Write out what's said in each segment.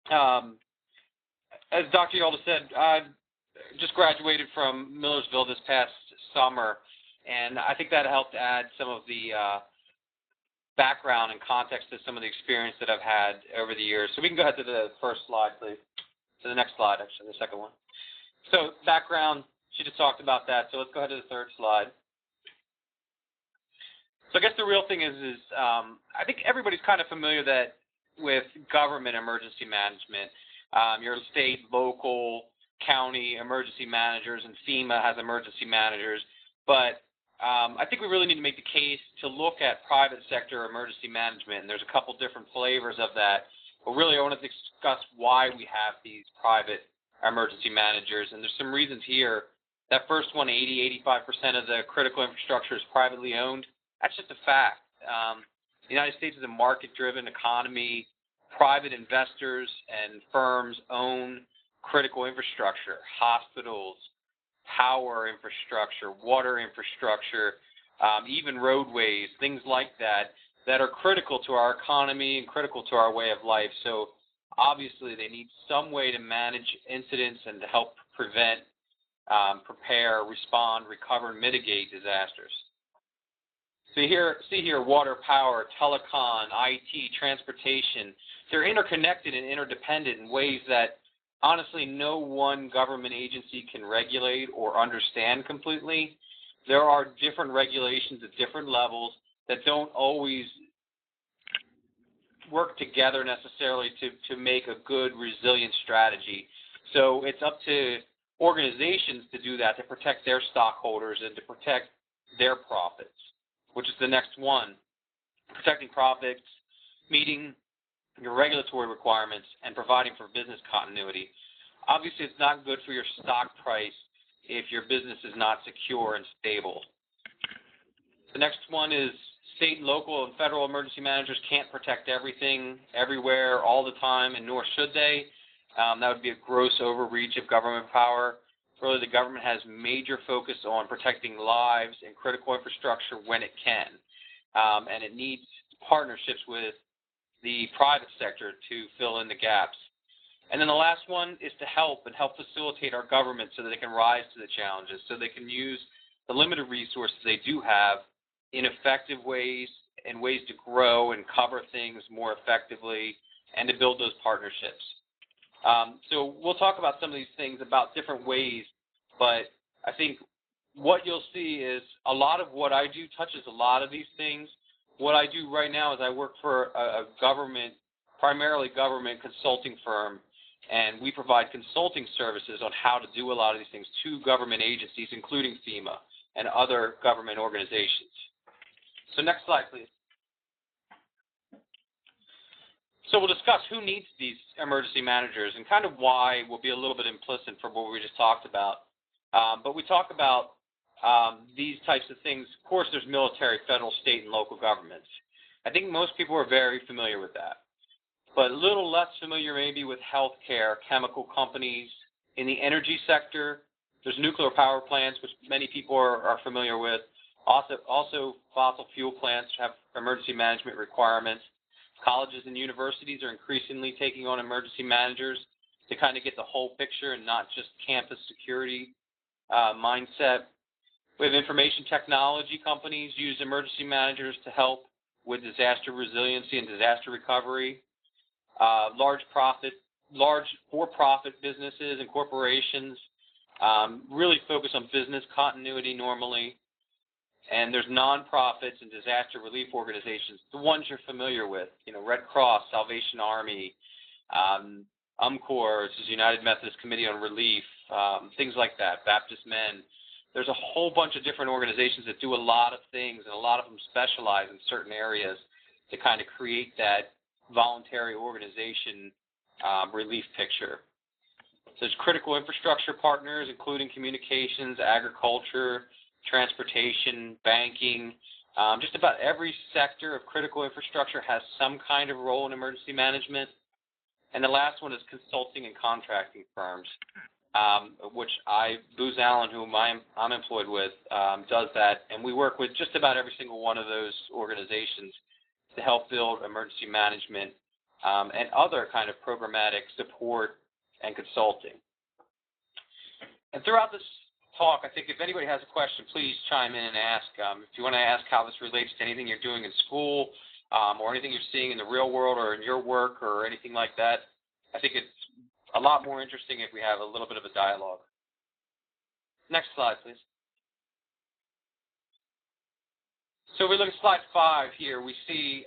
Um, as Dr. Yalda said, I just graduated from Millersville this past summer, and I think that helped add some of the background and context to some of the experience that I've had over the years. So we can go ahead to the first slide, please. To the next slide, actually, the second one. So background, she just talked about that. So let's go ahead to the third slide. So I guess the real thing is I think everybody's kind of familiar with government emergency management. Your state, local, county emergency managers, and FEMA has emergency managers. But I think we really need to make the case to look at private sector emergency management, and there's a couple different flavors of that. But really, I want to discuss why we have these private emergency managers, and there's some reasons here. That first one, 85% of the critical infrastructure is privately owned. That's just a fact. The United States is a market-driven economy. Private investors and firms own critical infrastructure, hospitals, power infrastructure, water infrastructure, even roadways, things like that are critical to our economy and critical to our way of life. So obviously they need some way to manage incidents and to help prevent, prepare, respond, recover, and mitigate disasters. So see here, water, power, telecom, IT, transportation, they're interconnected and interdependent in ways that honestly no one government agency can regulate or understand completely. There are different regulations at different levels that don't always work together necessarily to make a good, resilient strategy. So it's up to organizations to do that, to protect their stockholders and to protect their profits, which is the next one. Protecting profits, meeting your regulatory requirements, and providing for business continuity. Obviously, it's not good for your stock price if your business is not secure and stable. The next one is state, local, and federal emergency managers can't protect everything, everywhere, all the time, and nor should they. That would be a gross overreach of government power. Really, the government has major focus on protecting lives and critical infrastructure when it can, and it needs partnerships with the private sector to fill in the gaps. And then the last one is to help facilitate our government so that they can rise to the challenges, so they can use the limited resources they do have in effective ways and ways to grow and cover things more effectively and to build those partnerships. So we'll talk about some of these things about different ways, but I think what you'll see is a lot of what I do touches a lot of these things. What I do right now is I work for a government, primarily government consulting firm, and we provide consulting services on how to do a lot of these things to government agencies, including FEMA and other government organizations. So next slide, please. So we'll discuss who needs these emergency managers and kind of why will be a little bit implicit for what we just talked about. But we talk about these types of things. Of course, there's military, federal, state, and local governments. I think most people are very familiar with that. But a little less familiar maybe with healthcare, chemical companies. In the energy sector, there's nuclear power plants, which many people are familiar with. Also fossil fuel plants have emergency management requirements. Colleges and universities are increasingly taking on emergency managers to kind of get the whole picture and not just campus security mindset. We have information technology companies use emergency managers to help with disaster resiliency and disaster recovery. Large for-profit businesses and corporations really focus on business continuity normally. And there's nonprofits and disaster relief organizations, the ones you're familiar with, Red Cross, Salvation Army, UMCOR, which is United Methodist Committee on Relief, things like that, Baptist Men. There's a whole bunch of different organizations that do a lot of things, and a lot of them specialize in certain areas to kind of create that voluntary organization relief picture. So there's critical infrastructure partners, including communications, agriculture, transportation, banking. Just about every sector of critical infrastructure has some kind of role in emergency management. And the last one is consulting and contracting firms, which Booz Allen, whom I'm employed with, does that. And we work with just about every single one of those organizations to help build emergency management and other kind of programmatic support and consulting. And throughout this talk, I think if anybody has a question, please chime in and ask. If you want to ask how this relates to anything you're doing in school, or anything you're seeing in the real world or in your work or anything like that, I think it's a lot more interesting if we have a little bit of a dialogue. Next slide, please. So if we look at slide 5 here, we see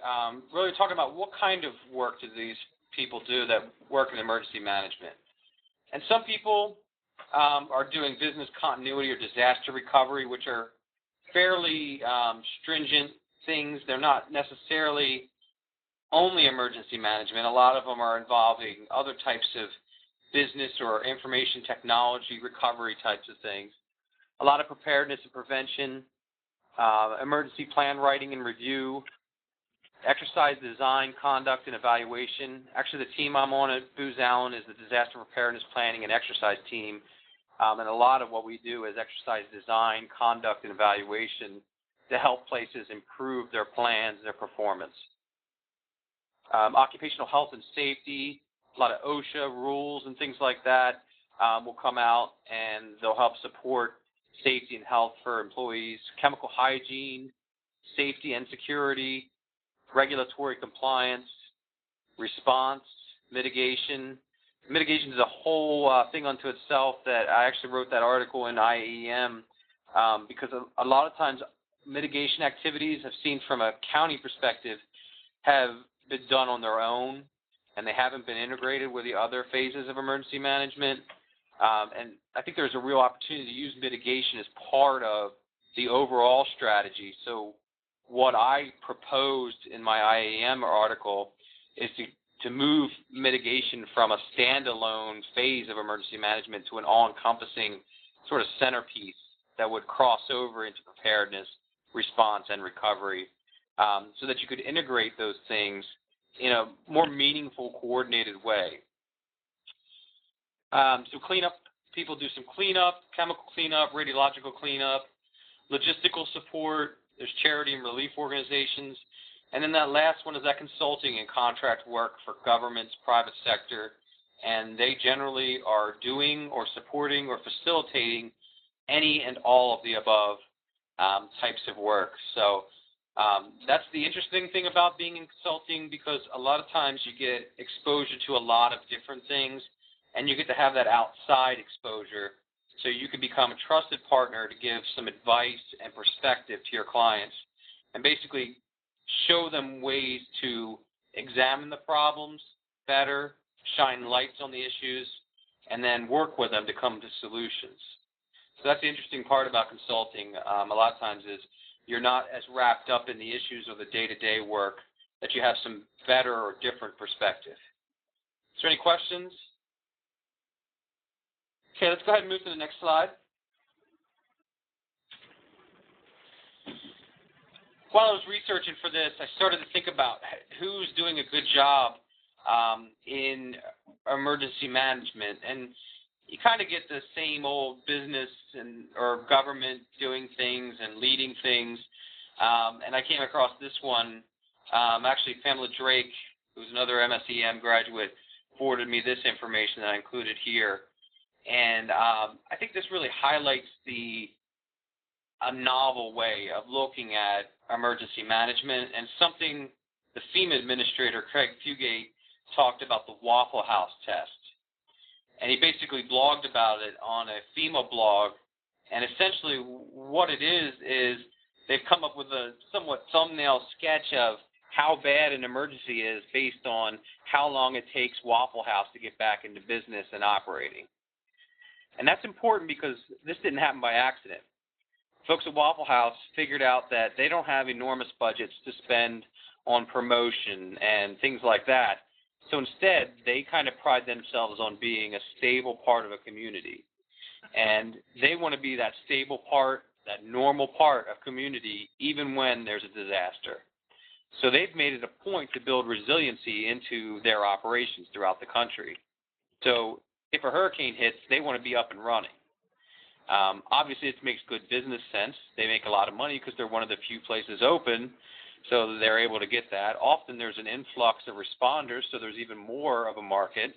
really talking about what kind of work do these people do that work in emergency management. And some people are doing business continuity or disaster recovery, which are fairly stringent things. They're not necessarily only emergency management. A lot of them are involving other types of business or information technology recovery types of things. A lot of preparedness and prevention, emergency plan writing and review, exercise design, conduct, and evaluation. Actually, the team I'm on at Booz Allen is the disaster preparedness planning and exercise team. And a lot of what we do is exercise design, conduct, and evaluation to help places improve their plans and their performance. Occupational health and safety, a lot of OSHA rules and things like that will come out, and they'll help support safety and health for employees. Chemical hygiene, safety and security, regulatory compliance, response, mitigation. Mitigation is a whole thing unto itself that I actually wrote that article in IAEM because a lot of times mitigation activities I've seen from a county perspective have been done on their own, and they haven't been integrated with the other phases of emergency management. And I think there's a real opportunity to use mitigation as part of the overall strategy. So what I proposed in my IAM article is to move mitigation from a standalone phase of emergency management to an all-encompassing sort of centerpiece that would cross over into preparedness, response, and recovery, so that you could integrate those things in a more meaningful, coordinated way. So cleanup, people do some cleanup, chemical cleanup, radiological cleanup, logistical support. There's charity and relief organizations. And then that last one is that consulting and contract work for governments, private sector, and they generally are doing or supporting or facilitating any and all of the above types of work. So that's the interesting thing about being in consulting, because a lot of times you get exposure to a lot of different things, and you get to have that outside exposure so you can become a trusted partner to give some advice and perspective to your clients and basically show them ways to examine the problems better, shine lights on the issues, and then work with them to come to solutions. So that's the interesting part about consulting. A lot of times is you're not as wrapped up in the issues or the day-to-day work, that you have some better or different perspective. Is there any questions? Okay, let's go ahead and move to the next slide. While I was researching for this, I started to think about who's doing a good job in emergency management, and you kind of get the same old business or government doing things and leading things. And I came across this one. Actually, Pamela Drake, who's another MSEM graduate, forwarded me this information that I included here. And I think this really highlights a novel way of looking at emergency management, and something the FEMA administrator, Craig Fugate, talked about, the Waffle House test. And he basically blogged about it on a FEMA blog, and essentially what it is they've come up with a somewhat thumbnail sketch of how bad an emergency is based on how long it takes Waffle House to get back into business and operating. And that's important because this didn't happen by accident. Folks at Waffle House figured out that they don't have enormous budgets to spend on promotion and things like that. So instead, they kind of pride themselves on being a stable part of a community. And they want to be that stable part, that normal part of community, even when there's a disaster. So they've made it a point to build resiliency into their operations throughout the country. So if a hurricane hits, they want to be up and running. Obviously, it makes good business sense. They make a lot of money because they're one of the few places open. so they're able to get that. Often there's an influx of responders, so there's even more of a market.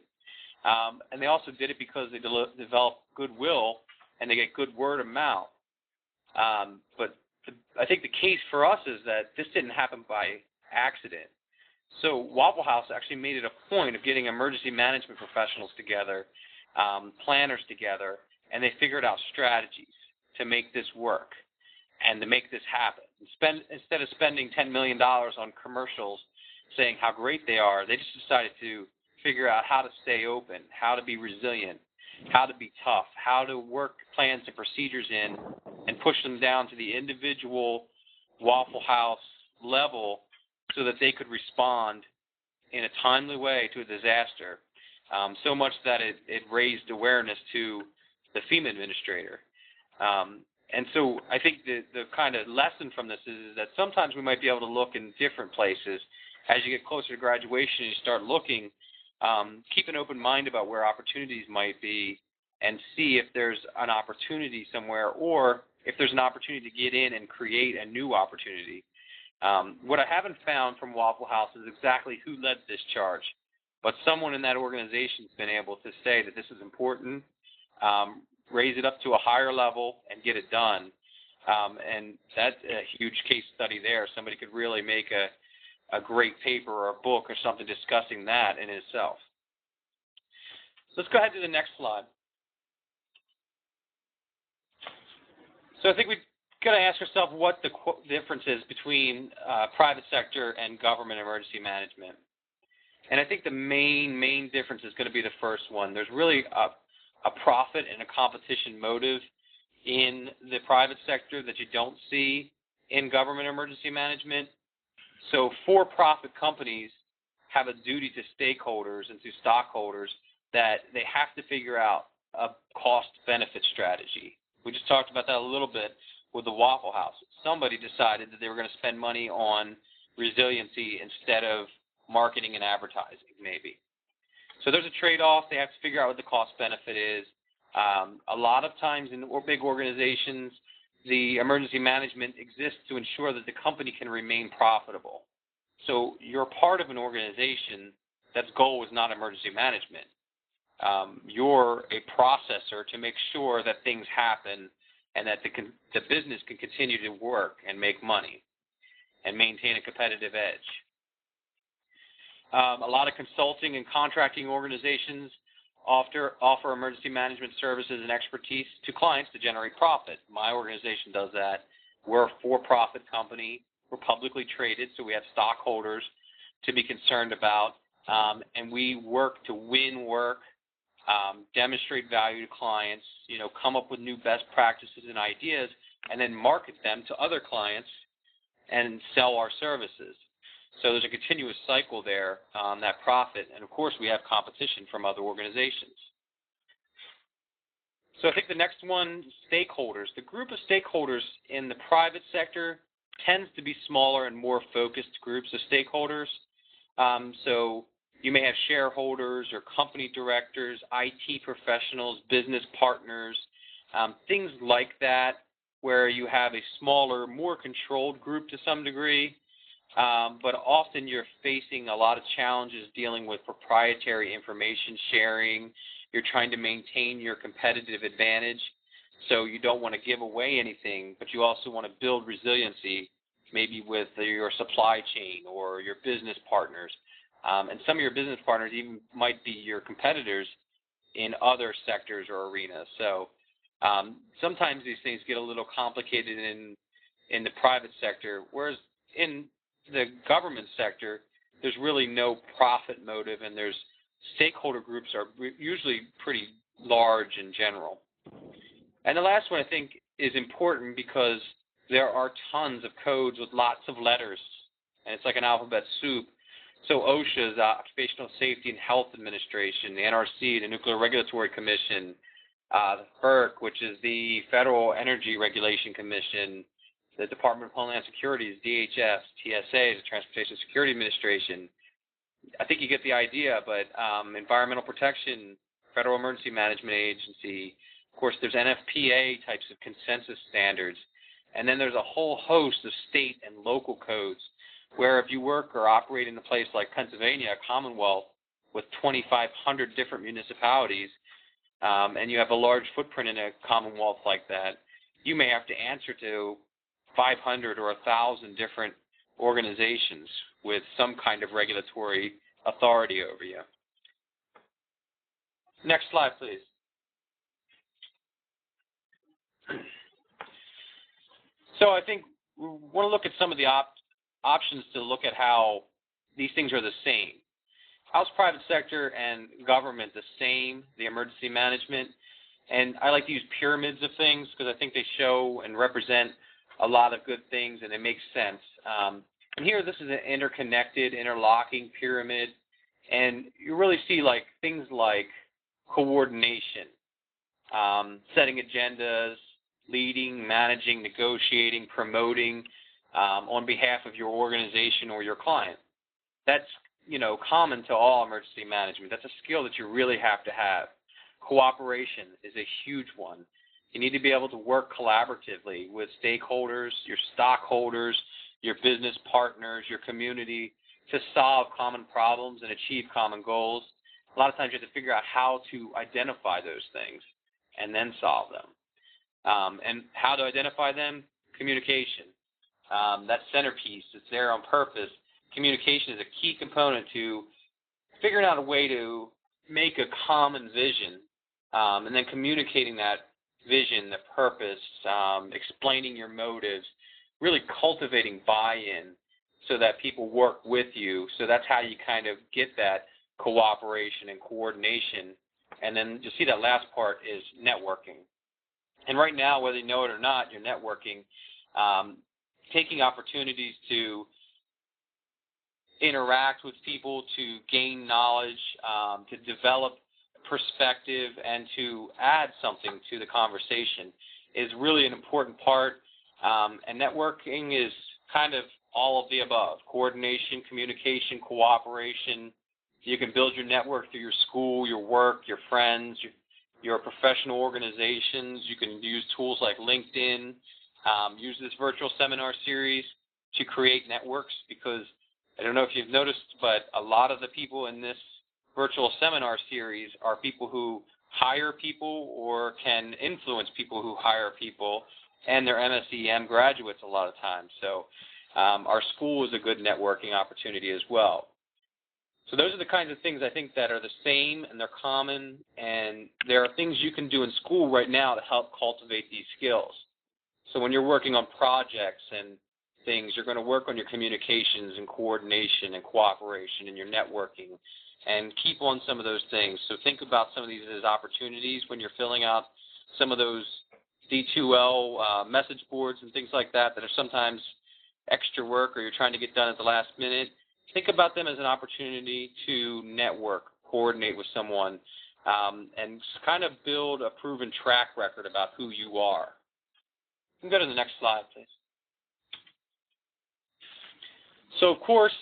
And they also did it because they developed goodwill and they get good word of mouth. But I think the case for us is that this didn't happen by accident. So Waffle House actually made it a point of getting emergency management professionals together, planners together, and they figured out strategies to make this work and to make this happen. Instead of spending $10 million on commercials saying how great they are, they just decided to figure out how to stay open, how to be resilient, how to be tough, how to work plans and procedures in and push them down to the individual Waffle House level so that they could respond in a timely way to a disaster, so much that it raised awareness to the FEMA administrator. And so I think the kind of lesson from this is that sometimes we might be able to look in different places. As you get closer to graduation and you start looking, keep an open mind about where opportunities might be and see if there's an opportunity somewhere or if there's an opportunity to get in and create a new opportunity. What I haven't found from Waffle House is exactly who led this charge, but someone in that organization has been able to say that this is important, raise it up to a higher level, and get it done. And that's a huge case study there. Somebody could really make a great paper or a book or something discussing that in itself. Let's go ahead to the next slide. So I think we've got to ask ourselves what the difference is between private sector and government emergency management. And I think the main difference is going to be the first one. There's really a profit and a competition motive in the private sector that you don't see in government emergency management. So for-profit companies have a duty to stakeholders and to stockholders that they have to figure out a cost-benefit strategy. We just talked about that a little bit with the Waffle House. Somebody decided that they were going to spend money on resiliency instead of marketing and advertising, maybe. So there's a trade-off. They have to figure out what the cost-benefit is. A lot of times in big organizations, the emergency management exists to ensure that the company can remain profitable. So you're part of an organization that's goal is not emergency management. You're a processor to make sure that things happen and that the business can continue to work and make money and maintain a competitive edge. A lot of consulting and contracting organizations offer emergency management services and expertise to clients to generate profit. My organization does that. We're a for-profit company. We're publicly traded, so we have stockholders to be concerned about, and we work to win work, demonstrate value to clients, come up with new best practices and ideas, and then market them to other clients and sell our services. So there's a continuous cycle there, that profit, and of course we have competition from other organizations. So I think the next one, stakeholders. The group of stakeholders in the private sector tends to be smaller and more focused groups of stakeholders. So you may have shareholders or company directors, IT professionals, business partners, things like that, where you have a smaller, more controlled group to some degree. But often you're facing a lot of challenges dealing with proprietary information sharing. You're trying to maintain your competitive advantage, so you don't want to give away anything, but you also want to build resiliency, maybe with your supply chain or your business partners. And some of your business partners even might be your competitors in other sectors or arenas. So sometimes these things get a little complicated in the private sector, whereas in the government sector, there's really no profit motive, and there's stakeholder groups are usually pretty large in general. And the last one I think is important because there are tons of codes with lots of letters, and it's like an alphabet soup. So OSHA is the Occupational Safety and Health Administration, the NRC, the Nuclear Regulatory Commission, the FERC, which is the Federal Energy Regulation Commission, the Department of Homeland Security's DHS, TSA, the Transportation Security Administration. I think you get the idea, but Environmental Protection, Federal Emergency Management Agency. Of course, there's NFPA types of consensus standards. And then there's a whole host of state and local codes Where if you work or operate in a place like Pennsylvania, a Commonwealth, with 2,500 different municipalities, and you have a large footprint in a Commonwealth like that, you may have to answer to 500 or 1,000 different organizations with some kind of regulatory authority over you. Next slide, please. So I think we want to look at some of the options to look at how these things are the same. How's private sector and government the same, the emergency management? And I like to use pyramids of things because I think they show and represent a lot of good things and it makes sense. And here this is an interconnected, interlocking pyramid. And you really see like things like coordination, setting agendas, leading, managing, negotiating, promoting on behalf of your organization or your client. That's, common to all emergency management. That's a skill that you really have to have. Cooperation is a huge one. You need to be able to work collaboratively with stakeholders, your stockholders, your business partners, your community to solve common problems and achieve common goals. A lot of times you have to figure out how to identify those things and then solve them. And how to identify them? Communication. That centerpiece that's there on purpose. Communication is a key component to figuring out a way to make a common vision and then communicating that vision, the purpose, explaining your motives, really cultivating buy-in so that people work with you. So that's how you kind of get that cooperation and coordination. And then you see that last part is networking. And right now, whether you know it or not, you're networking, taking opportunities to interact with people, to gain knowledge, to develop perspective, and to add something to the conversation is really an important part. And networking is kind of all of the above: coordination, communication, cooperation. You can build your network through your school, your work, your friends, your professional organizations. You can use tools like LinkedIn, use this virtual seminar series to create networks, because I don't know if you've noticed, but a lot of the people in this virtual seminar series are people who hire people or can influence people who hire people, and they're MSEM graduates a lot of times. So our school is a good networking opportunity as well. So those are the kinds of things I think that are the same and they're common, and there are things you can do in school right now to help cultivate these skills. So when you're working on projects and things, you're going to work on your communications and coordination and cooperation and your networking, and keep on some of those things. So think about some of these as opportunities when you're filling out some of those D2L message boards and things like that are sometimes extra work or you're trying to get done at the last minute. Think about them as an opportunity to network, coordinate with someone, and kind of build a proven track record about who you are. You can go to the next slide, please. So, of course,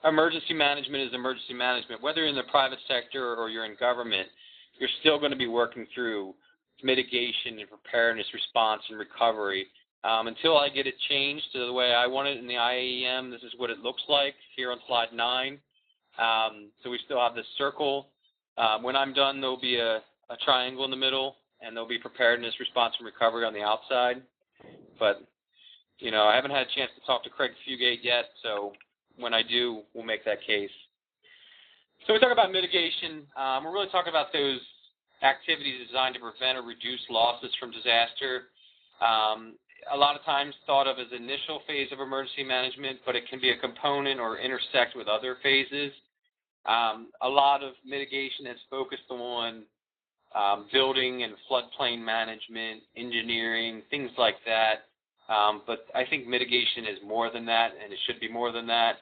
emergency management is emergency management. Whether you're in the private sector or you're in government, you're still going to be working through mitigation and preparedness, response, and recovery. Until I get it changed to the way I want it in the IAEM, this is what it looks like here on slide 9. So we still have this circle. When I'm done, there'll be a triangle in the middle, and there'll be preparedness, response, and recovery on the outside. But, I haven't had a chance to talk to Craig Fugate yet, so when I do, we'll make that case. So we talk about mitigation. We're really talking about those activities designed to prevent or reduce losses from disaster. A lot of times thought of as initial phase of emergency management, but it can be a component or intersect with other phases. A lot of mitigation is focused on building and floodplain management, engineering, things like that. But I think mitigation is more than that, and it should be more than that.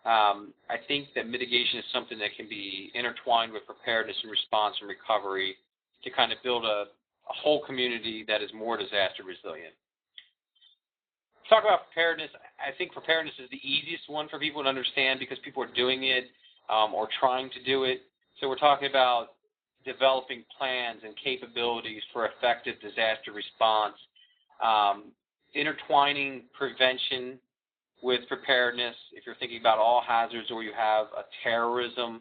I think that mitigation is something that can be intertwined with preparedness and response and recovery to kind of build a whole community that is more disaster resilient. Talk about preparedness. I think preparedness is the easiest one for people to understand because people are doing it or trying to do it. So we're talking about developing plans and capabilities for effective disaster response, intertwining prevention with preparedness, if you're thinking about all hazards or you have a terrorism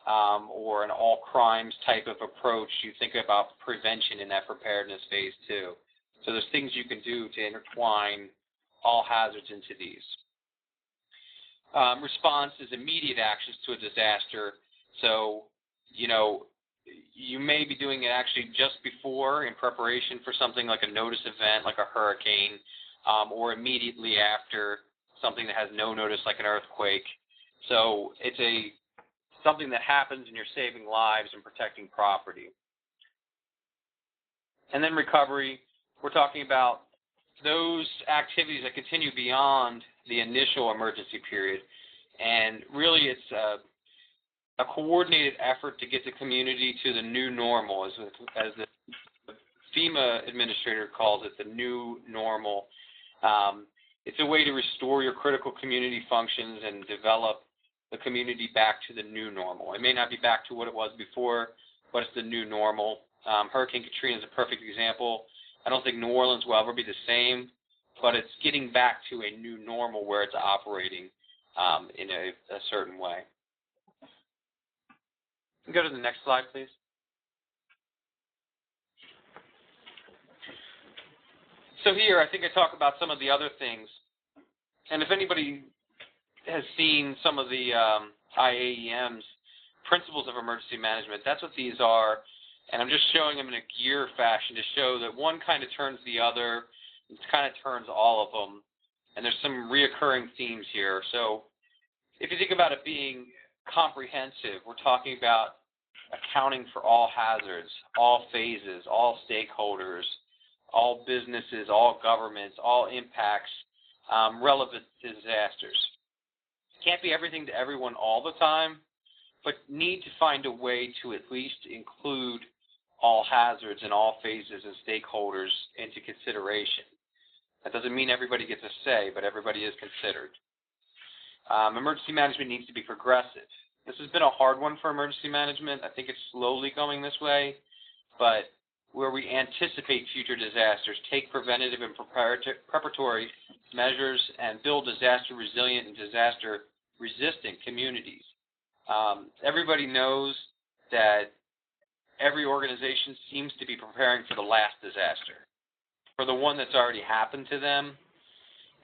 or an all crimes type of approach, you think about prevention in that preparedness phase too. So there's things you can do to intertwine all hazards into these. Response is immediate actions to a disaster. So, you may be doing it actually just before in preparation for something like a notice event, like a hurricane, or immediately after something that has no notice, like an earthquake. So it's something that happens and you're saving lives and protecting property. And then recovery, we're talking about those activities that continue beyond the initial emergency period. And really it's a coordinated effort to get the community to the new normal, as the FEMA administrator calls it, the new normal. It's a way to restore your critical community functions and develop the community back to the new normal. It may not be back to what it was before, but it's the new normal. Hurricane Katrina is a perfect example. I don't think New Orleans will ever be the same, but it's getting back to a new normal where it's operating in a certain way. Go to the next slide, please. So here, I think I talk about some of the other things. And if anybody has seen some of the IAEM's principles of emergency management, that's what these are. And I'm just showing them in a gear fashion to show that one kind of turns the other. It kind of turns all of them. And there's some reoccurring themes here. So if you think about it being comprehensive, we're talking about accounting for all hazards, all phases, all stakeholders, all businesses, all governments, all impacts relevant to disasters. Can't be everything to everyone all the time, but need to find a way to at least include all hazards and all phases and stakeholders into consideration. That doesn't mean everybody gets a say, but everybody is considered. Emergency management needs to be progressive. This has been a hard one for emergency management. I think it's slowly going this way, but where we anticipate future disasters, take preventative and preparatory measures, and build disaster-resilient and disaster-resistant communities. Everybody knows that every organization seems to be preparing for the last disaster, for the one that's already happened to them.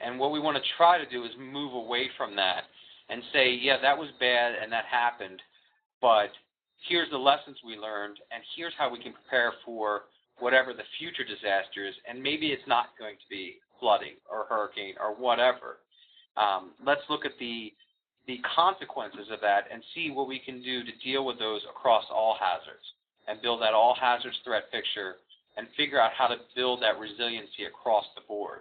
And what we want to try to do is move away from that and say, yeah, that was bad and that happened, but here's the lessons we learned, and here's how we can prepare for whatever the future disaster is, and maybe it's not going to be flooding or hurricane or whatever. Let's look at the consequences of that and see what we can do to deal with those across all hazards and build that all hazards threat picture and figure out how to build that resiliency across the board,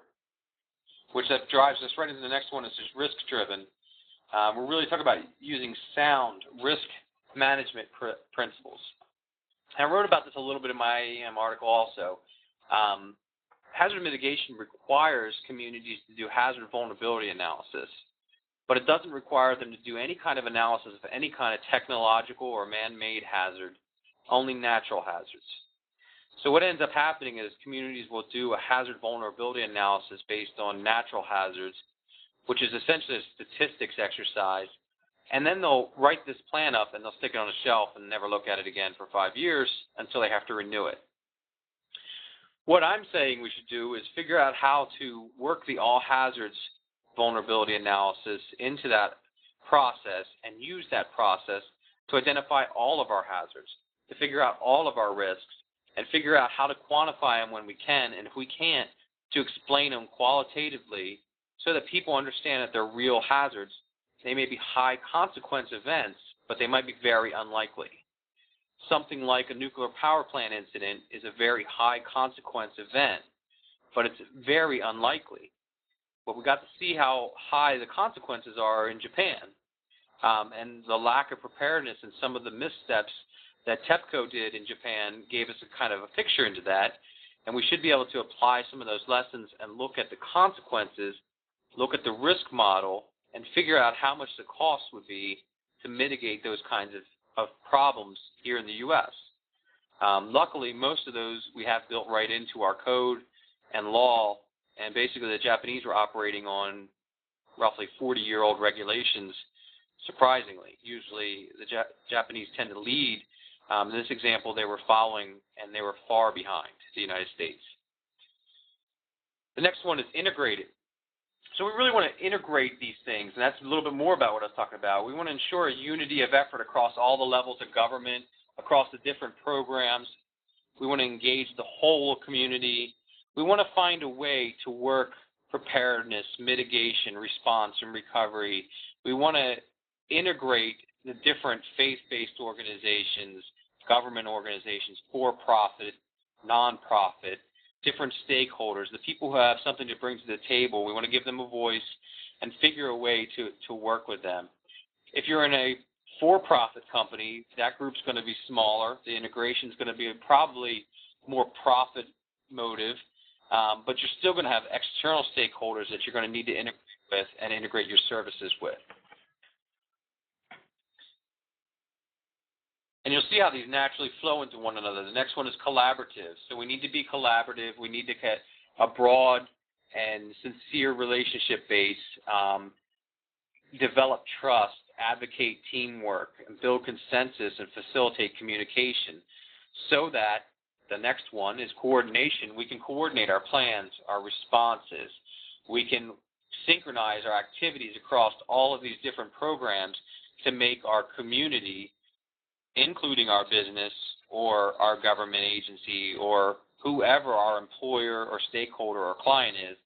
which that drives us right into the next one, is just risk-driven. We're really talking about using sound risk management principles. And I wrote about this a little bit in my IAM article also. Hazard mitigation requires communities to do hazard vulnerability analysis, but it doesn't require them to do any kind of analysis of any kind of technological or man-made hazard, only natural hazards. So what ends up happening is communities will do a hazard vulnerability analysis based on natural hazards, which is essentially a statistics exercise, and then they'll write this plan up and they'll stick it on a shelf and never look at it again for 5 years until they have to renew it. What I'm saying we should do is figure out how to work the all hazards vulnerability analysis into that process and use that process to identify all of our hazards, to figure out all of our risks, and figure out how to quantify them when we can, and if we can't, to explain them qualitatively so that people understand that they're real hazards. They may be high consequence events, but they might be very unlikely. Something like a nuclear power plant incident is a very high consequence event, but it's very unlikely. But we got to see how high the consequences are in Japan, and the lack of preparedness and some of the missteps that TEPCO did in Japan gave us a kind of a picture into that, and we should be able to apply some of those lessons and look at the consequences, look at the risk model, and figure out how much the cost would be to mitigate those kinds of problems here in the U.S. Luckily, most of those we have built right into our code and law, and basically the Japanese were operating on roughly 40-year-old regulations, surprisingly. Usually the Japanese tend to lead. In this example, they were following, and they were far behind the United States. The next one is integrated. So we really want to integrate these things, and that's a little bit more about what I was talking about. We want to ensure a unity of effort across all the levels of government, across the different programs. We want to engage the whole community. We want to find a way to work preparedness, mitigation, response, and recovery. We want to integrate the different faith-based organizations, government organizations, for-profit, non-profit, different stakeholders, the people who have something to bring to the table. We want to give them a voice and figure a way to work with them. If you're in a for-profit company, that group's going to be smaller. The integration is going to be probably more profit motive, but you're still going to have external stakeholders that you're going to need to integrate with and integrate your services with. And you'll see how these naturally flow into one another. The next one is collaborative. So we need to be collaborative. We need to get a broad and sincere relationship base, develop trust, advocate teamwork, and build consensus and facilitate communication, so that the next one is coordination. We can coordinate our plans, our responses. We can synchronize our activities across all of these different programs to make our community, including our business or our government agency or whoever our employer or stakeholder or client is,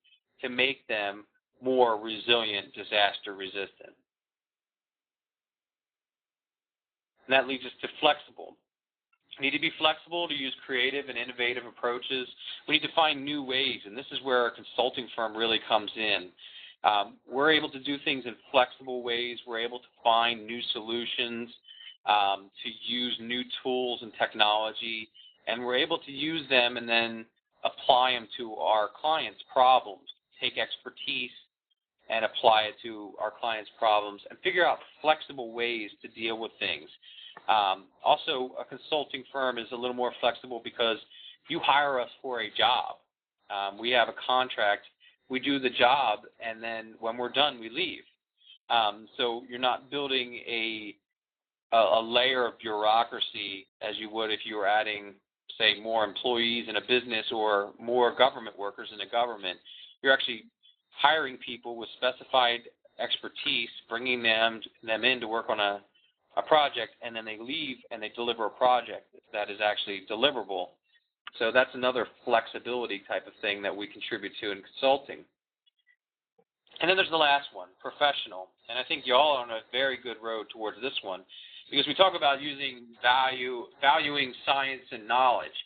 to make them more resilient, disaster resistant. And that leads us to flexible. We need to be flexible to use creative and innovative approaches. We need to find new ways, and this is where our consulting firm really comes in. We're able to do things in flexible ways. We're able to find new solutions, to use new tools and technology, and we're able to use them and then apply them to our clients' problems, take expertise and apply it to our clients' problems, and figure out flexible ways to deal with things. Also, a consulting firm is a little more flexible because you hire us for a job. We have a contract. We do the job, and then when we're done, we leave. So you're not building a layer of bureaucracy as you would if you were adding, say, more employees in a business or more government workers in a government. You're actually hiring people with specified expertise, bringing them in to work on a project, and then they leave and they deliver a project that is actually deliverable. So that's another flexibility type of thing that we contribute to in consulting. And then there's the last one, professional. And I think you all are on a very good road towards this one, because we talk about valuing science and knowledge,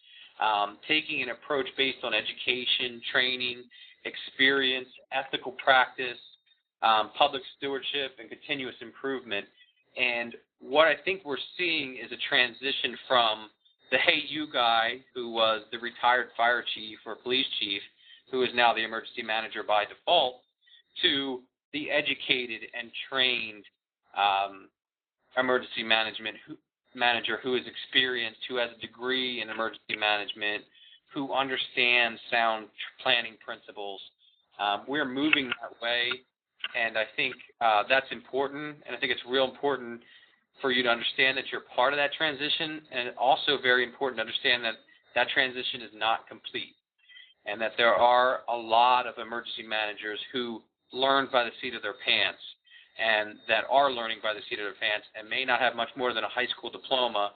taking an approach based on education, training, experience, ethical practice, public stewardship, and continuous improvement. And what I think we're seeing is a transition from the hey you guy who was the retired fire chief or police chief, who is now the emergency manager by default, to the educated and trained emergency manager who is experienced, who has a degree in emergency management, who understands sound planning principles. We're moving that way, and I think that's important, and I think it's real important for you to understand that you're part of that transition, and also very important to understand that that transition is not complete, and that there are a lot of emergency managers who learn by the seat of their pants, and that are learning by the seat of their pants, and may not have much more than a high school diploma,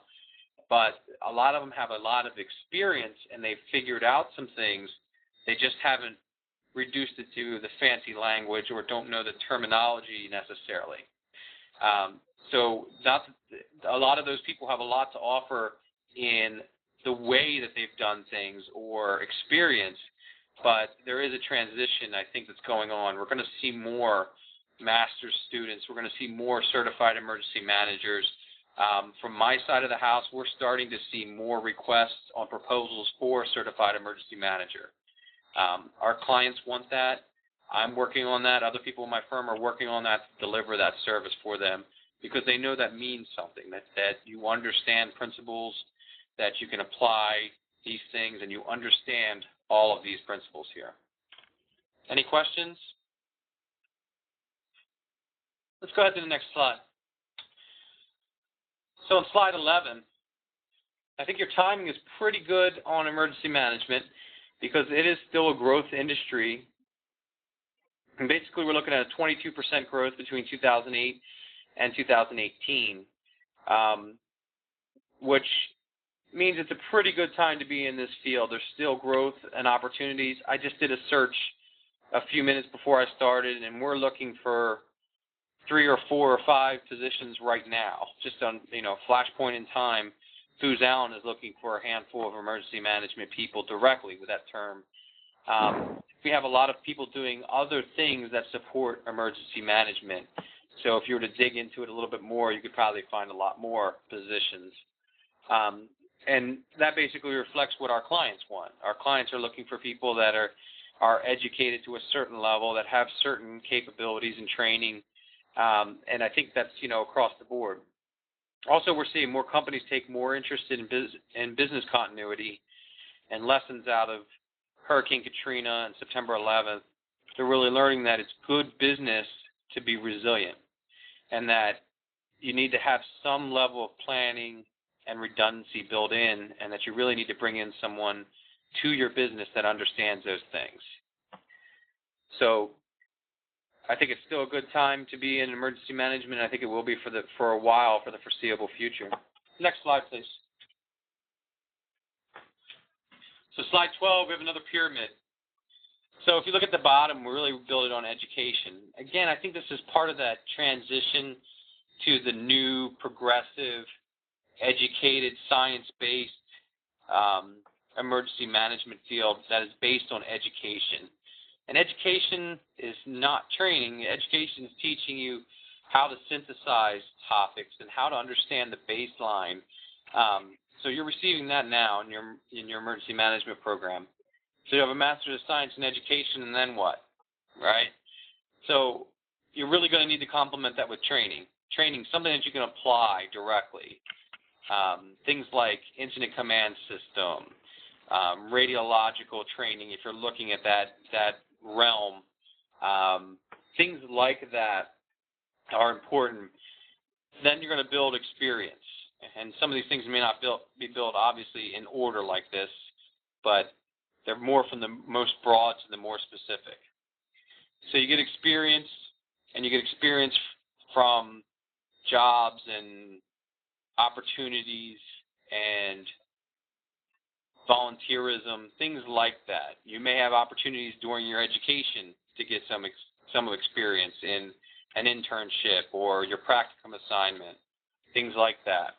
but a lot of them have a lot of experience, and they've figured out some things. They just haven't reduced it to the fancy language or don't know the terminology necessarily. So a lot of those people have a lot to offer in the way that they've done things or experience, but there is a transition, I think, that's going on. We're going to see more master's students. We're going to see more certified emergency managers. From my side of the house, we're starting to see more requests on proposals for certified emergency manager. Our clients want that. I'm working on that. Other people in my firm are working on that to deliver that service for them, because they know that means something, that you understand principles, that you can apply these things, and you understand all of these principles here. Any questions? Let's go ahead to the next slide. So on slide 11, I think your timing is pretty good on emergency management because it is still a growth industry. And basically, we're looking at a 22% growth between 2008 and 2018, which means it's a pretty good time to be in this field. There's still growth and opportunities. I just did a search a few minutes before I started, and we're looking for 3 or 4 or 5 positions right now, just on flashpoint in time. Booz Allen is looking for a handful of emergency management people directly with that term. We have a lot of people doing other things that support emergency management. So if you were to dig into it a little bit more, you could probably find a lot more positions. And that basically reflects what our clients want. Our clients are looking for people that are educated to a certain level, that have certain capabilities and training, and I think that's across the board. Also, we're seeing more companies take more interest in business continuity and lessons out of Hurricane Katrina and September 11th. They're really learning that it's good business to be resilient and that you need to have some level of planning and redundancy built in, and that you really need to bring in someone to your business that understands those things. So I think it's still a good time to be in emergency management. I think it will be for a while, for the foreseeable future. Next slide, please. So slide 12, we have another pyramid. So if you look at the bottom, we really build it on education. Again, I think this is part of that transition to the new, progressive, educated, science-based emergency management field that is based on education. And education is not training. Education is teaching you how to synthesize topics and how to understand the baseline. So you're receiving that now in your emergency management program. So you have a Master's of Science in Education, and then what, right? So you're really going to need to complement that with training. Training, something that you can apply directly. Things like incident command system, radiological training, if you're looking at that realm. Things like that are important. Then you're going to build experience. And some of these things may not be built, obviously, in order like this, but they're more from the most broad to the more specific. So you get experience, and you get experience from jobs and opportunities and volunteerism, things like that. You may have opportunities during your education to get some experience in an internship or your practicum assignment, things like that.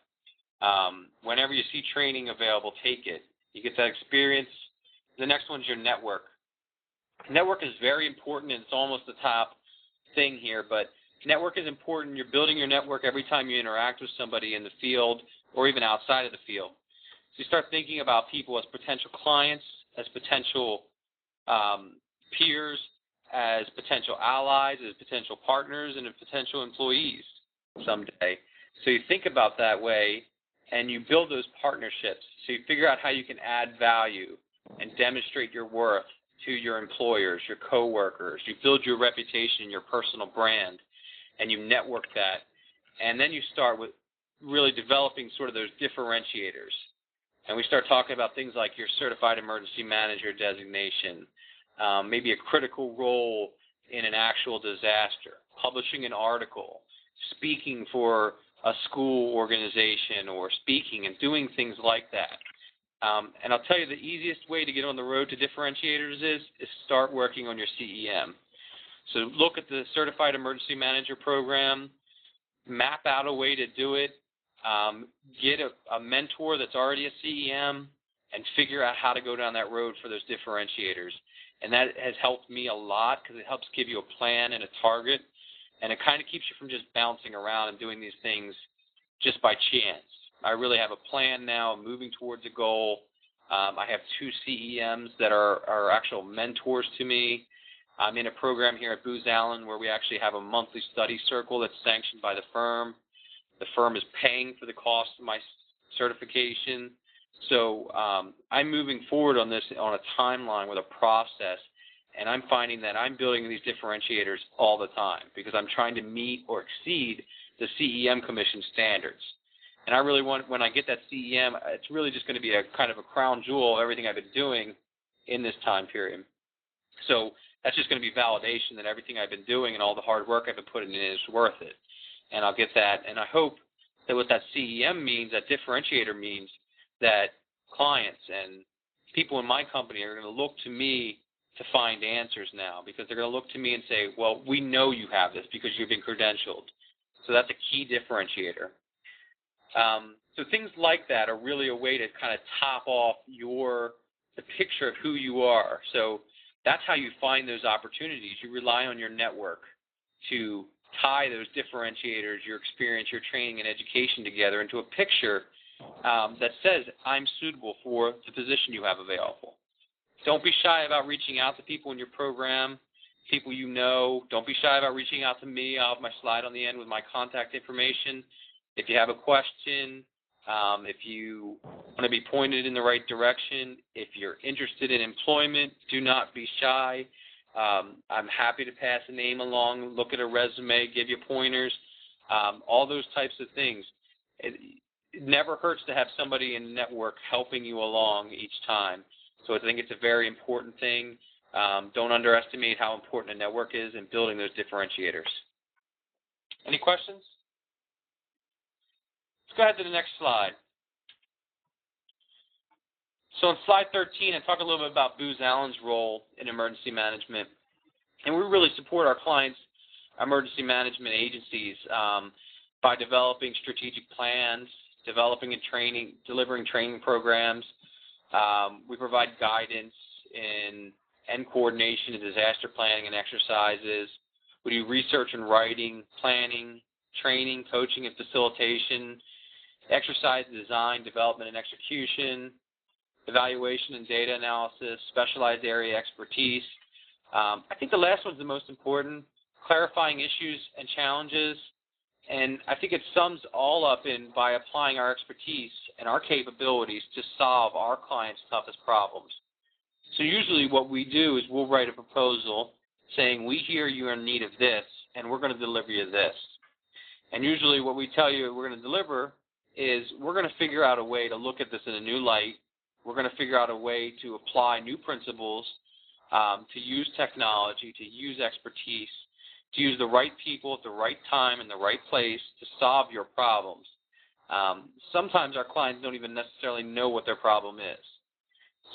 Whenever you see training available, take it. You get that experience. The next one's your network. Network is very important, and it's almost the top thing here, but network is important. You're building your network every time you interact with somebody in the field or even outside of the field. So you start thinking about people as potential clients, as potential peers, as potential allies, as potential partners, and as potential employees someday. So you think about that way, and you build those partnerships. So you figure out how you can add value and demonstrate your worth to your employers, your coworkers. You build your reputation, your personal brand, and you network that. And then you start with really developing sort of those differentiators. And we start talking about things like your certified emergency manager designation, maybe a critical role in an actual disaster, publishing an article, speaking for a school organization, or speaking and doing things like that. And I'll tell you, the easiest way to get on the road to differentiators is start working on your CEM. So look at the Certified Emergency Manager program, map out a way to do it, get a mentor that's already a CEM, and figure out how to go down that road for those differentiators. And that has helped me a lot because it helps give you a plan and a target, and it kind of keeps you from just bouncing around and doing these things just by chance. I really have a plan now, moving towards a goal. I have 2 CEMs that are actual mentors to me. I'm in a program here at Booz Allen where we actually have a monthly study circle that's sanctioned by the firm. The firm is paying for the cost of my certification. So I'm moving forward on this on a timeline with a process, And I'm finding that I'm building these differentiators all the time because I'm trying to meet or exceed the CEM Commission standards. And I really want, when I get that CEM, it's really just going to be a kind of a crown jewel of everything I've been doing in this time period. So that's just going to be validation that everything I've been doing and all the hard work I've been putting in is worth it. And I'll get that. And I hope that what that CEM means, that differentiator means, that clients and people in my company are going to look to me to find answers now, because they're going to look to me and say, well, we know you have this because you've been credentialed. So that's a key differentiator. So things like that are really a way to kind of top off the picture of who you are. So that's how you find those opportunities. You rely on your network to tie those differentiators, your experience, your training, and education together into a picture that says, I'm suitable for the position you have available. Don't be shy about reaching out to people in your program, people you know. Don't be shy about reaching out to me. I'll have my slide on the end with my contact information. If you have a question, if you want to be pointed in the right direction, if you're interested in employment, do not be shy. I'm happy to pass a name along, look at a resume, give you pointers, all those types of things. It never hurts to have somebody in the network helping you along each time. So I think it's a very important thing. Don't underestimate how important a network is in building those differentiators. Any questions? Let's go ahead to the next slide. So on slide 13, I talk a little bit about Booz Allen's role in emergency management. And we really support our clients' emergency management agencies by developing strategic plans, developing and training, delivering training programs. We provide guidance and coordination in disaster planning and exercises. We do research and writing, planning, training, coaching, and facilitation, exercise design, development, and execution, evaluation and data analysis, specialized area expertise. I think the last one's the most important, clarifying issues and challenges. And I think it sums all up by applying our expertise and our capabilities to solve our clients' toughest problems. So usually what we do is we'll write a proposal saying, we hear you're in need of this, and we're going to deliver you this. And usually what we tell you we're going to deliver is we're going to figure out a way to look at this in a new light. We're going to figure out a way to apply new principles, to use technology, to use expertise, to use the right people at the right time in the right place to solve your problems. Sometimes our clients don't even necessarily know what their problem is.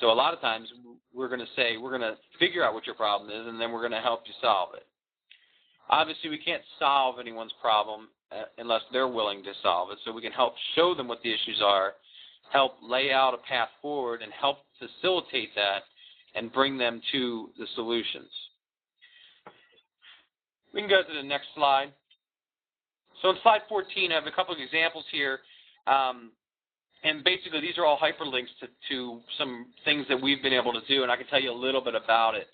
So a lot of times we're going to say, we're going to figure out what your problem is, and then we're going to help you solve it. Obviously, we can't solve anyone's problem unless they're willing to solve it. So we can help show them what the issues are, help lay out a path forward, and help facilitate that and bring them to the solutions. We can go to the next slide. So in slide 14, I have a couple of examples here. And basically, these are all hyperlinks to some things that we've been able to do, and I can tell you a little bit about it.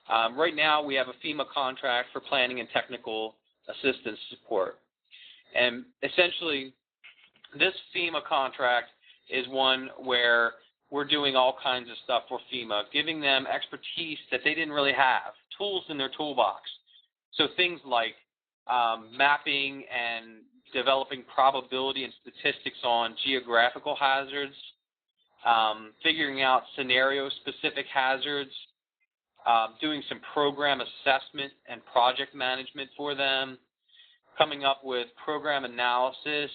Right now, we have a FEMA contract for planning and technical assistance support. And essentially, this FEMA contract is one where we're doing all kinds of stuff for FEMA, giving them expertise that they didn't really have, tools in their toolbox. So things like mapping and developing probability and statistics on geographical hazards, figuring out scenario-specific hazards, doing some program assessment and project management for them, coming up with program analysis,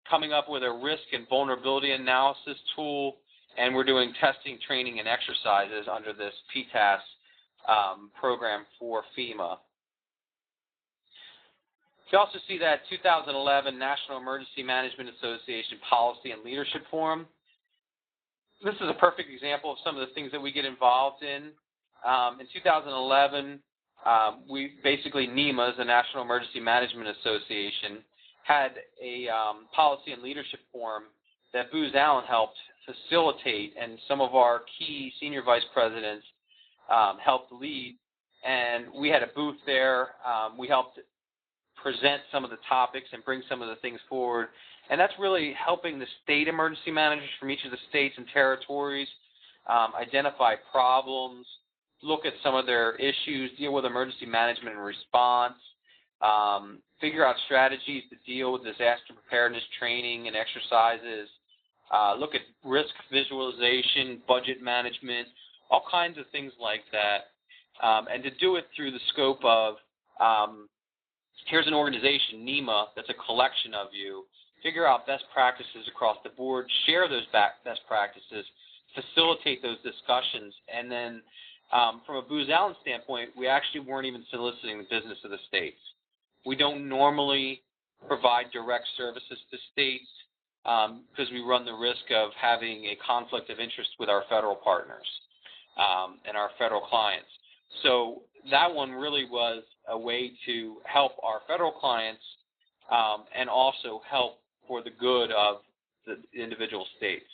coming up with a risk and vulnerability analysis tool, and we're doing testing, training, and exercises under this PTAS program for FEMA. You also see that 2011 National Emergency Management Association Policy and Leadership Forum. This is a perfect example of some of the things that we get involved in. In 2011, we basically, NEMA, the National Emergency Management Association, had a policy and leadership forum that Booz Allen helped facilitate, and some of our key senior vice presidents helped lead. And we had a booth there. We helped present some of the topics and bring some of the things forward. And that's really helping the state emergency managers from each of the states and territories identify problems, look at some of their issues, deal with emergency management and response, figure out strategies to deal with disaster preparedness training and exercises, look at risk visualization, budget management, all kinds of things like that, and to do it through the scope of, here's an organization, NEMA, that's a collection of you. Figure out best practices across the board, share those best practices, facilitate those discussions, and then from a Booz Allen standpoint, we actually weren't even soliciting the business of the states. We don't normally provide direct services to states because we run the risk of having a conflict of interest with our federal partners and our federal clients. So that one really was a way to help our federal clients and also help for the good of the individual states.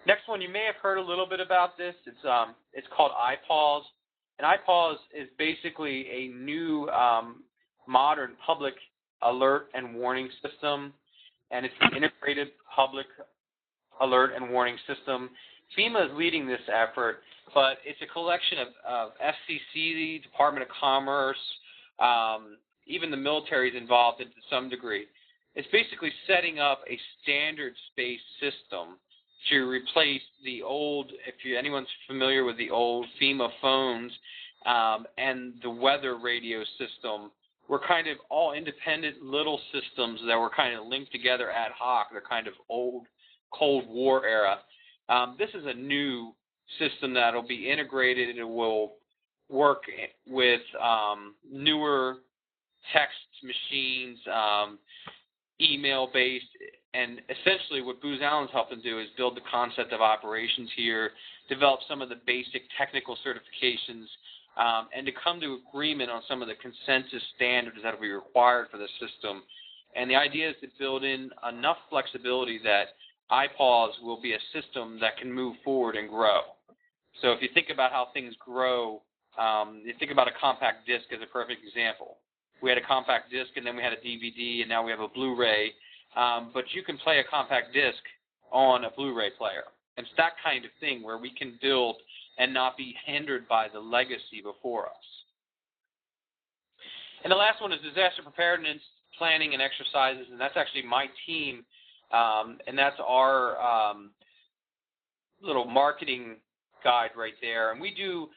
Next one, you may have heard a little bit about this. It's called iPause. And iPause is basically a new modern public alert and warning system, and it's an integrated public alert and warning system. FEMA is leading this effort, but it's a collection of FCC, Department of Commerce, even the military is involved to some degree. It's basically setting up a standards-based system to replace the old, if anyone's familiar with the old FEMA phones and the weather radio system, were kind of all independent little systems that were kind of linked together ad hoc. They're kind of old Cold War era. This is a new system that will be integrated and it will work with newer text machines, email-based, and essentially what Booz Allen's helping do is build the concept of operations here, develop some of the basic technical certifications, and to come to agreement on some of the consensus standards that will be required for the system. And the idea is to build in enough flexibility that iPause will be a system that can move forward and grow. So if you think about how things grow, you think about a compact disc as a perfect example. We had a compact disc, and then we had a DVD, and now we have a Blu-ray. But you can play a compact disc on a Blu-ray player. It's that kind of thing where we can build and not be hindered by the legacy before us. And the last one is disaster preparedness planning and exercises, and that's actually my team, and that's our little marketing guide right there. And we do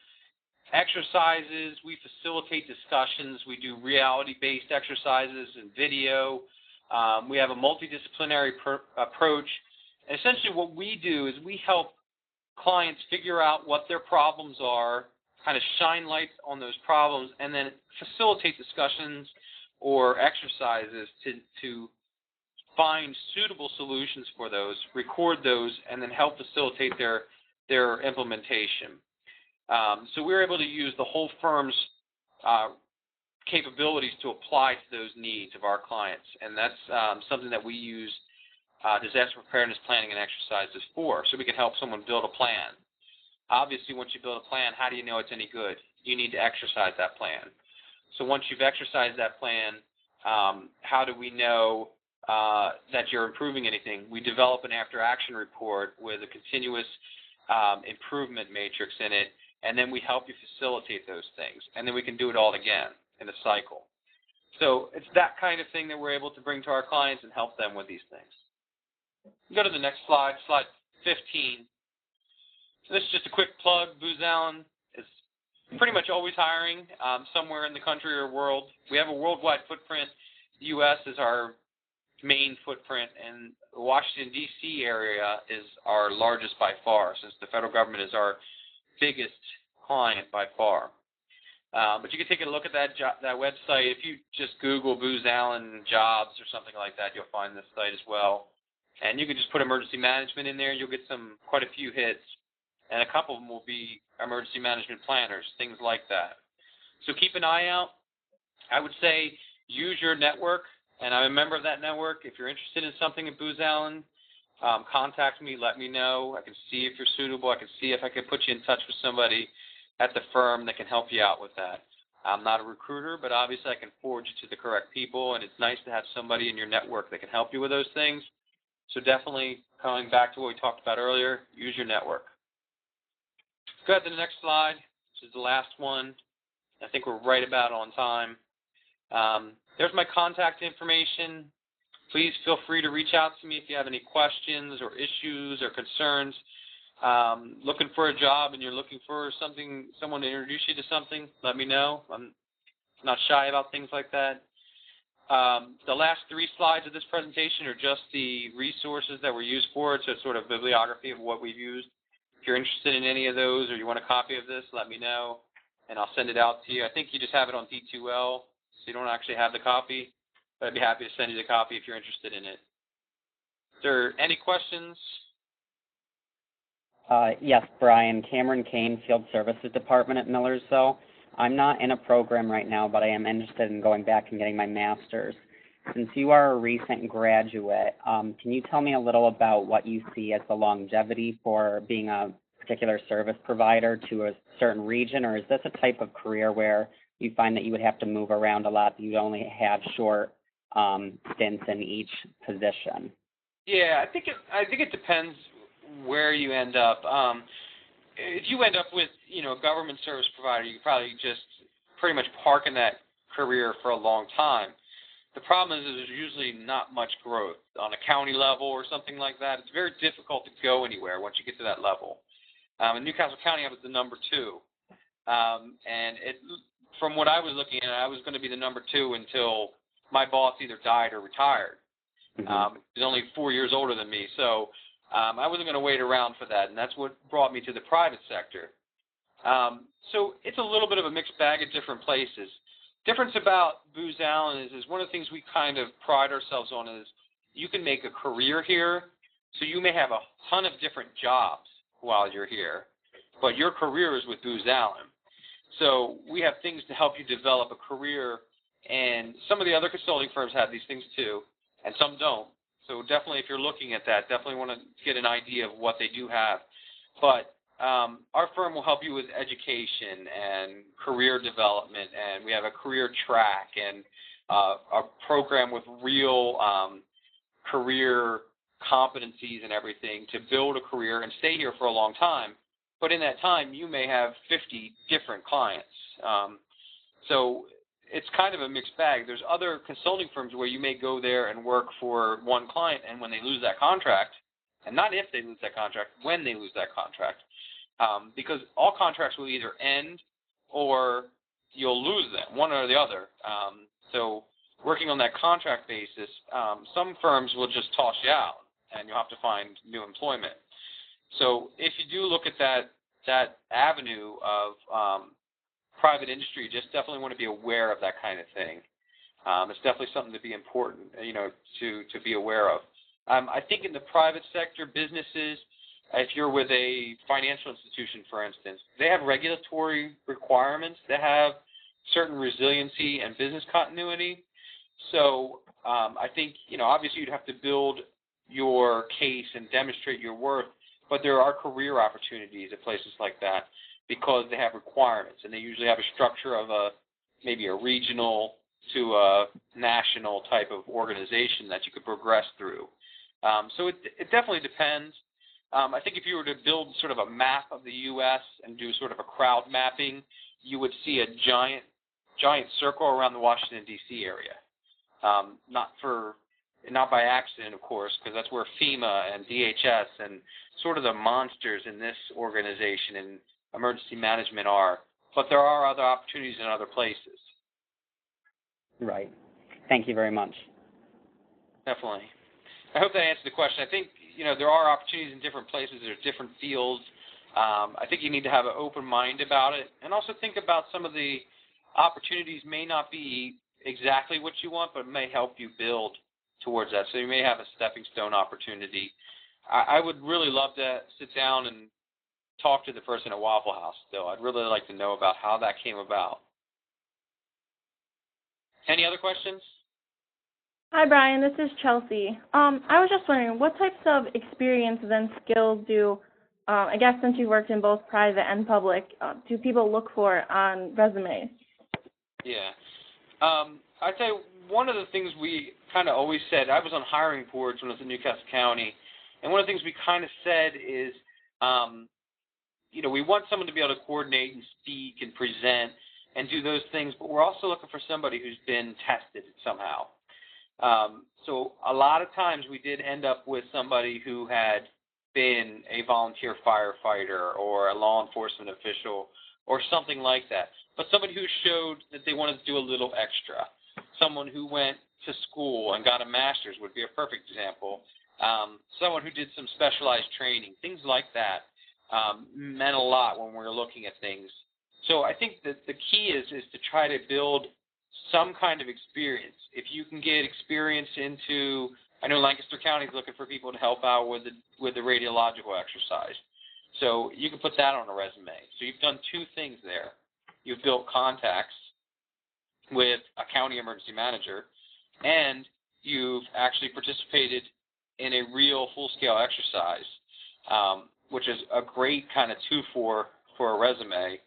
exercises, we facilitate discussions, we do reality-based exercises and video. We have a multidisciplinary approach. And essentially what we do is we help clients figure out what their problems are, kind of shine lights on those problems, and then facilitate discussions or exercises to find suitable solutions for those, record those, and then help facilitate their implementation. So we're able to use the whole firm's capabilities to apply to those needs of our clients, and that's something that we use disaster preparedness planning and exercises for, so we can help someone build a plan. Obviously, once you build a plan, how do you know it's any good? You need to exercise that plan. So once you've exercised that plan, how do we know that you're improving anything? We develop an after-action report with a continuous improvement matrix in it, and then we help you facilitate those things, and then we can do it all again in a cycle. So it's that kind of thing that we're able to bring to our clients and help them with these things. Go to the next slide, slide 15. So this is just a quick plug. Booz Allen is pretty much always hiring somewhere in the country or world. We have a worldwide footprint. The U.S. is our main footprint, and the Washington, D.C. area is our largest by far, since the federal government is our biggest client by far. But you can take a look at that website. If you just Google Booz Allen jobs or something like that, you'll find this site as well. And you can just put emergency management in there, and you'll get quite a few hits. And a couple of them will be emergency management planners, things like that. So keep an eye out. I would say use your network, and I'm a member of that network. If you're interested in something at Booz Allen, contact me, let me know. I can see if you're suitable. I can see if I can put you in touch with somebody at the firm that can help you out with that. I'm not a recruiter, but obviously I can forward you to the correct people, and it's nice to have somebody in your network that can help you with those things. So definitely, coming back to what we talked about earlier, use your network. Go ahead to the next slide, which is the last one. I think we're right about on time. There's my contact information. Please feel free to reach out to me if you have any questions or issues or concerns. Looking for a job and you're looking for someone to introduce you to something, let me know. I'm not shy about things like that. The last 3 slides of this presentation are just the resources that were used for it, so it's sort of bibliography of what we've used. If you're interested in any of those or you want a copy of this, let me know, and I'll send it out to you. I think you just have it on D2L, so you don't actually have the copy, but I'd be happy to send you the copy if you're interested in it. Is there any questions? Yes, Brian. Cameron Kane, Field Services Department at Millersville. I'm not in a program right now, but I am interested in going back and getting my master's. Since you are a recent graduate, can you tell me a little about what you see as the longevity for being a particular service provider to a certain region, or is this a type of career where you find that you would have to move around a lot, that you only have short stints in each position? Yeah, I think it depends where you end up. If you end up with, a government service provider, you probably just pretty much park in that career for a long time. The problem is there's usually not much growth on a county level or something like that. It's very difficult to go anywhere once you get to that level. In Newcastle County, I was the number 2. And from what I was looking at, I was going to be the number 2 until my boss either died or retired. Mm-hmm. He's only 4 years older than me, so I wasn't going to wait around for that, and that's what brought me to the private sector. So it's a little bit of a mixed bag at different places. Difference about Booz Allen is one of the things we kind of pride ourselves on is you can make a career here, so you may have a ton of different jobs while you're here, but your career is with Booz Allen. So we have things to help you develop a career, and some of the other consulting firms have these things too, and some don't. So definitely, if you're looking at that, definitely want to get an idea of what they do have. But our firm will help you with education and career development, and we have a career track and a program with real career competencies and everything to build a career and stay here for a long time. But in that time, you may have 50 different clients. So it's kind of a mixed bag. There's other consulting firms where you may go there and work for one client, and when they lose that contract, and not if they lose that contract, when they lose that contract, because all contracts will either end or you'll lose them, one or the other. So working on that contract basis, some firms will just toss you out, and you'll have to find new employment. So if you do look at that avenue of private industry, you just definitely want to be aware of that kind of thing. It's definitely something to be important, to be aware of. I think in the private sector, businesses, if you're with a financial institution, for instance, they have regulatory requirements. They have certain resiliency and business continuity. So I think, obviously you'd have to build your case and demonstrate your worth, but there are career opportunities at places like that because they have requirements, and they usually have a structure of maybe a regional to a national type of organization that you could progress through. So it definitely depends. I think if you were to build sort of a map of the U.S. and do sort of a crowd mapping, you would see a giant circle around the Washington, D.C. area. Not by accident, of course, because that's where FEMA and DHS and sort of the monsters in this organization and emergency management are. But there are other opportunities in other places. Right. Thank you very much. Definitely. I hope that answered the question. I think, there are opportunities in different places. There's different fields. I think you need to have an open mind about it, and also think about some of the opportunities may not be exactly what you want, but may help you build towards that. So you may have a stepping stone opportunity. I would really love to sit down and talk to the person at Waffle House still. I'd really like to know about how that came about. Any other questions? Hi, Brian. This is Chelsea. I was just wondering, what types of experiences and skills I guess since you worked in both private and public, do people look for on resumes? Yeah. I'd say one of the things we kind of always said, I was on hiring boards when I was in Newcastle County, and one of the things we kind of said is we want someone to be able to coordinate and speak and present and do those things, but we're also looking for somebody who's been tested somehow. So a lot of times we did end up with somebody who had been a volunteer firefighter or a law enforcement official or something like that, but somebody who showed that they wanted to do a little extra. Someone who went to school and got a master's would be a perfect example. Someone who did some specialized training, things like that, meant a lot when we were looking at things. So I think that the key is to try to build some kind of experience. If you can get experience into, I know Lancaster County is looking for people to help out with the radiological exercise. So you can put that on a resume. So you've done two things there. You've built contacts with a county emergency manager, and you've actually participated in a real full-scale exercise, which is a great kind of for a resume.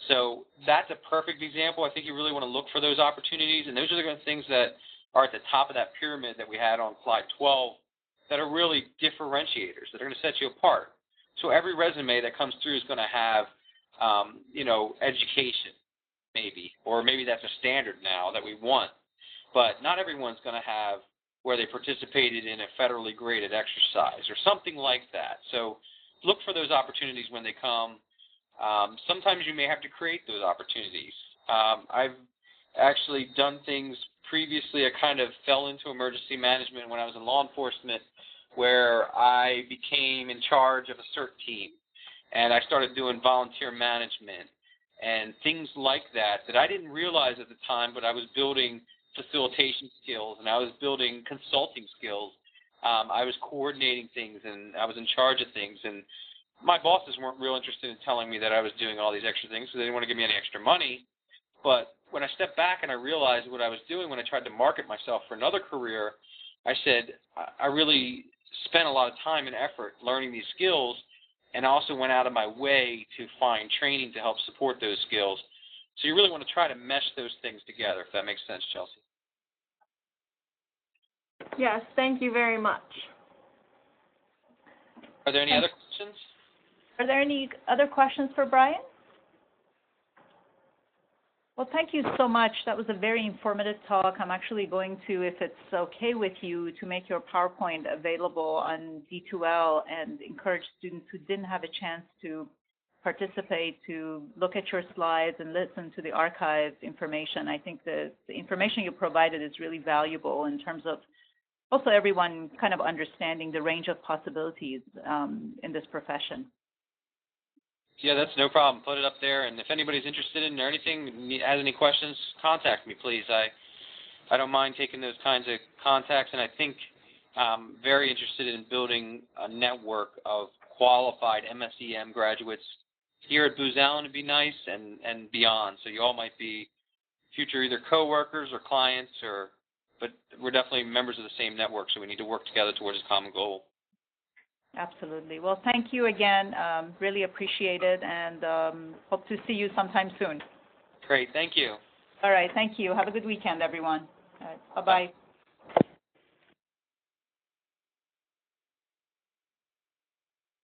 So that's a perfect example. I think you really want to look for those opportunities, and those are the kind of things that are at the top of that pyramid that we had on slide 12 that are really differentiators, that are going to set you apart. So every resume that comes through is going to have, education, maybe, or maybe that's a standard now that we want. But not everyone's going to have where they participated in a federally graded exercise or something like that. So look for those opportunities when they come. Sometimes you may have to create those opportunities. I've actually done things previously. I kind of fell into emergency management when I was in law enforcement, where I became in charge of a CERT team, and I started doing volunteer management and things like that I didn't realize at the time, but I was building facilitation skills, and I was building consulting skills. I was coordinating things, and I was in charge of things, and my bosses weren't real interested in telling me that I was doing all these extra things, so they didn't want to give me any extra money. But when I stepped back and I realized what I was doing when I tried to market myself for another career, I said, I really spent a lot of time and effort learning these skills, and I also went out of my way to find training to help support those skills. So you really want to try to mesh those things together, if that makes sense, Chelsea. Yes, thank you very much. Are there any other questions? Are there any other questions for Brian? Well, thank you so much. That was a very informative talk. I'm actually going to, if it's okay with you, to make your PowerPoint available on D2L and encourage students who didn't have a chance to participate to look at your slides and listen to the archived information. I think the information you provided is really valuable in terms of also everyone kind of understanding the range of possibilities in this profession. Yeah, that's no problem. Put it up there, and if anybody's interested in or anything, has any questions, contact me, please. I don't mind taking those kinds of contacts, and I think I'm very interested in building a network of qualified MSEM graduates here at Booz Allen would be nice, and beyond. So you all might be future either coworkers or clients, but we're definitely members of the same network, so we need to work together towards a common goal. Absolutely. Well, thank you again. Really appreciate it, and hope to see you sometime soon. Great. Thank you. All right. Thank you. Have a good weekend, everyone. All right, bye-bye.